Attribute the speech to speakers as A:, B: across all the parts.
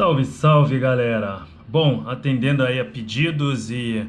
A: Salve, salve, galera! Bom, atendendo aí a pedidos e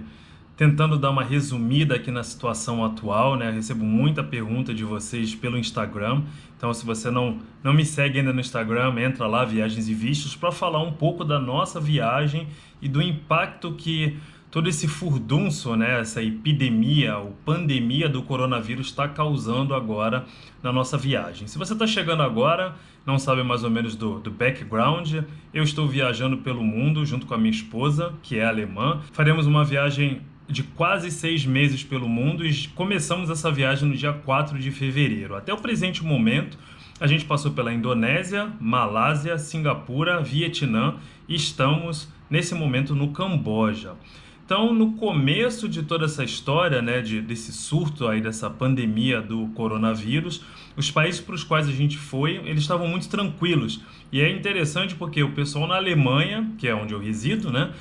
A: tentando dar uma resumida aqui na situação atual, né? Eu recebo muita pergunta de vocês pelo Instagram. Então, se você não me segue ainda no Instagram, entra lá, Viagens e Vistos, para falar um pouco da nossa viagem e do impacto que todo esse furdunço, né? Essa epidemia ou pandemia do coronavírus está causando agora na nossa viagem. Se você está chegando agora, não sabe mais ou menos do background, eu estou viajando pelo mundo junto com a minha esposa, que é alemã. Faremos uma viagem de quase 6 meses pelo mundo e começamos essa viagem no dia 4 de fevereiro. Até o presente momento, a gente passou pela Indonésia, Malásia, Singapura, Vietnã e estamos, nesse momento, no Camboja. Então, no começo de toda essa história, né, desse surto aí, dessa pandemia do coronavírus, os países para os quais a gente foi, eles estavam muito tranquilos. E é interessante porque o pessoal na Alemanha, que é onde eu resido, né,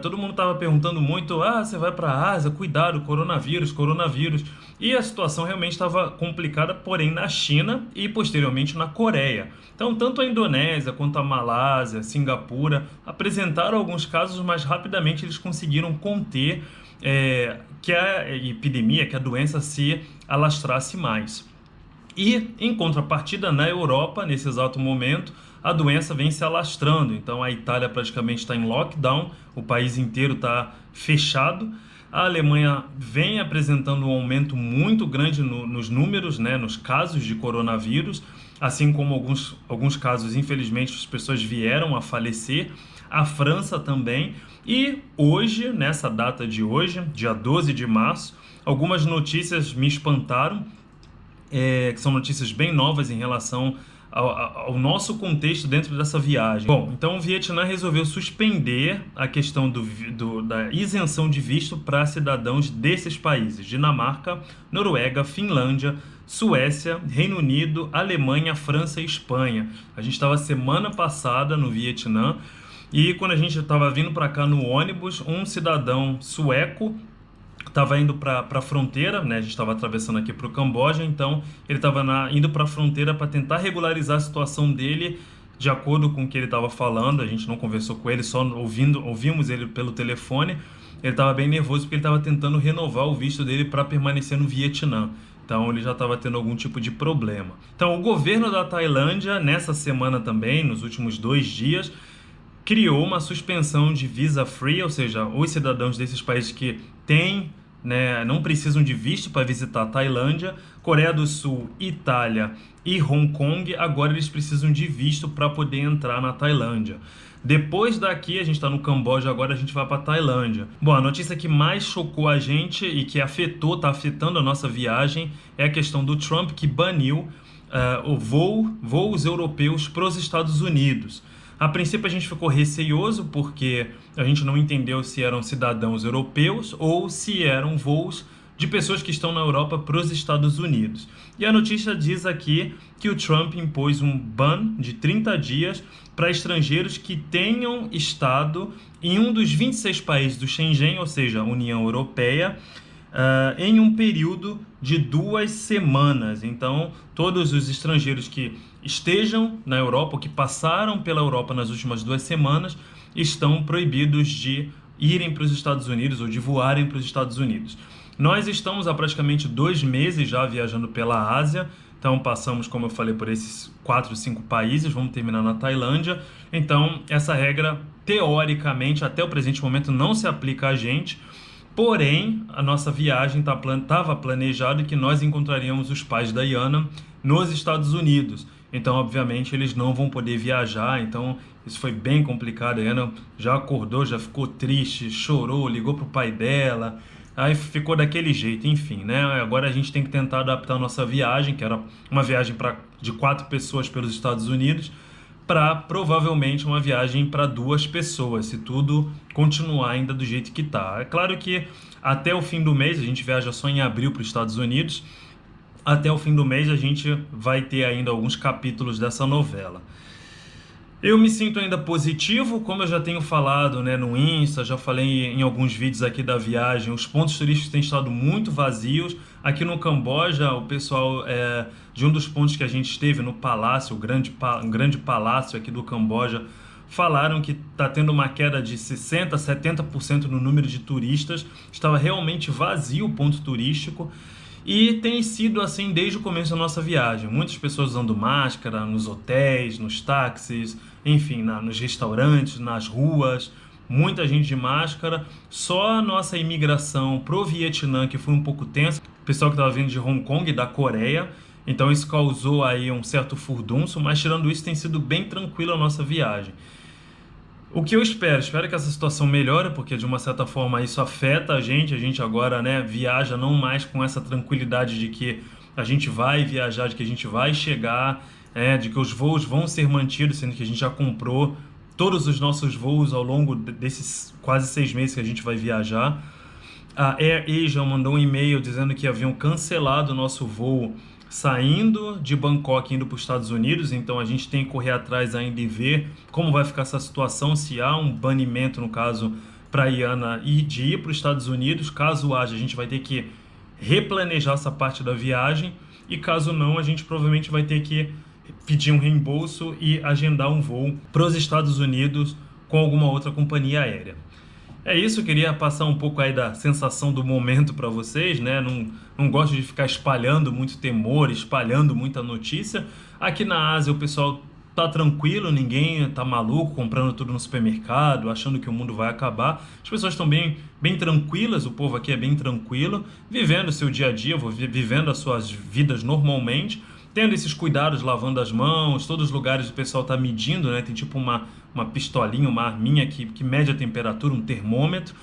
A: todo mundo estava perguntando muito, você vai para a Ásia, cuidado, coronavírus, coronavírus. E a situação realmente estava complicada, porém na China e posteriormente na Coreia. Então, tanto a Indonésia quanto a Malásia, Singapura apresentaram alguns casos, mas rapidamente eles conseguiram conter que a epidemia, que a doença se alastrasse mais. E, em contrapartida, na Europa, nesse exato momento, a doença vem se alastrando. Então, a Itália praticamente está em lockdown, o país inteiro está fechado. A Alemanha vem apresentando um aumento muito grande nos números, né, nos casos de coronavírus, assim como alguns casos, infelizmente, as pessoas vieram a falecer. A França também. E hoje, nessa data de hoje, dia 12 de março, algumas notícias me espantaram, que são notícias bem novas em relação ao nosso contexto dentro dessa viagem. Bom, então o Vietnã resolveu suspender a questão da isenção de visto para cidadãos desses países: Dinamarca, Noruega, Finlândia, Suécia, Reino Unido, Alemanha, França e Espanha. A gente estava semana passada no Vietnã e quando a gente estava vindo para cá no ônibus, um cidadão sueco estava indo para a fronteira, né? A gente estava atravessando aqui para o Camboja, então ele estava indo para a fronteira para tentar regularizar a situação dele de acordo com o que ele estava falando. A gente não conversou com ele, só ouvimos ele pelo telefone. Ele estava bem nervoso porque ele estava tentando renovar o visto dele para permanecer no Vietnã. Então ele já estava tendo algum tipo de problema. Então o governo da Tailândia, nessa semana também, nos últimos 2 dias, criou uma suspensão de visa free, ou seja, os cidadãos desses países que têm, né, não precisam de visto para visitar a Tailândia, Coreia do Sul, Itália e Hong Kong, agora eles precisam de visto para poder entrar na Tailândia. Depois daqui, a gente está no Camboja, agora a gente vai para a Tailândia. Bom, a notícia que mais chocou a gente e que está afetando a nossa viagem é a questão do Trump, que baniu voos europeus para os Estados Unidos. A princípio a gente ficou receioso porque a gente não entendeu se eram cidadãos europeus ou se eram voos de pessoas que estão na Europa para os Estados Unidos. E a notícia diz aqui que o Trump impôs um ban de 30 dias para estrangeiros que tenham estado em um dos 26 países do Schengen, ou seja, União Europeia, em um período de 2 semanas. Então, todos os estrangeiros que estejam na Europa, ou que passaram pela Europa nas últimas 2 semanas, estão proibidos de irem para os Estados Unidos ou de voarem para os Estados Unidos. Nós estamos há praticamente 2 meses já viajando pela Ásia, então passamos, como eu falei, por esses 4, 5 países, vamos terminar na Tailândia. Então, essa regra, teoricamente, até o presente momento, não se aplica a gente. Porém, a nossa viagem estava planejada que nós encontraríamos os pais da Iana nos Estados Unidos. Então, obviamente, eles não vão poder viajar. Então, isso foi bem complicado. A Iana já acordou, já ficou triste, chorou, ligou para o pai dela. Aí ficou daquele jeito, enfim, né? Agora a gente tem que tentar adaptar a nossa viagem, que era uma viagem de 4 pessoas pelos Estados Unidos, para provavelmente uma viagem para 2 pessoas, se tudo continuar ainda do jeito que está. É claro que até o fim do mês, a gente viaja só em abril para os Estados Unidos, até o fim do mês a gente vai ter ainda alguns capítulos dessa novela. Eu me sinto ainda positivo, como eu já tenho falado, né, no Insta, já falei em alguns vídeos aqui da viagem, os pontos turísticos têm estado muito vazios. Aqui no Camboja, o pessoal de um dos pontos que a gente esteve no palácio, o grande palácio aqui do Camboja, falaram que está tendo uma queda de 60%, 70% no número de turistas, estava realmente vazio o ponto turístico. E tem sido assim desde o começo da nossa viagem. Muitas pessoas usando máscara nos hotéis, nos táxis, enfim, nos restaurantes, nas ruas. Muita gente de máscara. Só a nossa imigração pro Vietnã, que foi um pouco tensa. O pessoal que estava vindo de Hong Kong e da Coreia. Então isso causou aí um certo furdunço. Mas tirando isso, tem sido bem tranquila a nossa viagem. O que eu espero que essa situação melhore, porque de uma certa forma isso afeta a gente agora, né, viaja não mais com essa tranquilidade de que a gente vai viajar, de que a gente vai chegar, de que os voos vão ser mantidos, sendo que a gente já comprou todos os nossos voos ao longo desses quase 6 meses que a gente vai viajar. A AirAsia mandou um e-mail dizendo que haviam cancelado o nosso voo saindo de Bangkok indo para os Estados Unidos, então a gente tem que correr atrás ainda e ver como vai ficar essa situação, se há um banimento, no caso, para a Iana de ir para os Estados Unidos. Caso haja, a gente vai ter que replanejar essa parte da viagem, e caso não, a gente provavelmente vai ter que pedir um reembolso e agendar um voo para os Estados Unidos com alguma outra companhia aérea. É isso, eu queria passar um pouco aí da sensação do momento para vocês, né? Não gosto de ficar espalhando muito temor, espalhando muita notícia. Aqui na Ásia o pessoal tá tranquilo, ninguém tá maluco comprando tudo no supermercado, achando que o mundo vai acabar. As pessoas estão bem tranquilas, o povo aqui é bem tranquilo, vivendo o seu dia a dia, vivendo as suas vidas normalmente, tendo esses cuidados, lavando as mãos. Todos os lugares o pessoal está medindo, né? Tem tipo uma pistolinha, uma arminha que mede a temperatura, um termômetro.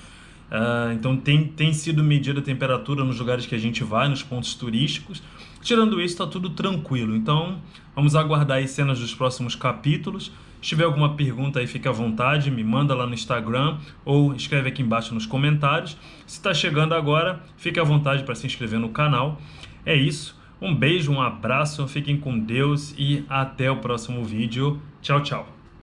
A: Então tem sido medida a temperatura nos lugares que a gente vai, nos pontos turísticos. Tirando isso, está tudo tranquilo. Então vamos aguardar aí cenas dos próximos capítulos. Se tiver alguma pergunta aí, fique à vontade, me manda lá no Instagram ou escreve aqui embaixo nos comentários. Se está chegando agora, fique à vontade para se inscrever no canal. É isso. Um beijo, um abraço, fiquem com Deus e até o próximo vídeo. Tchau, tchau.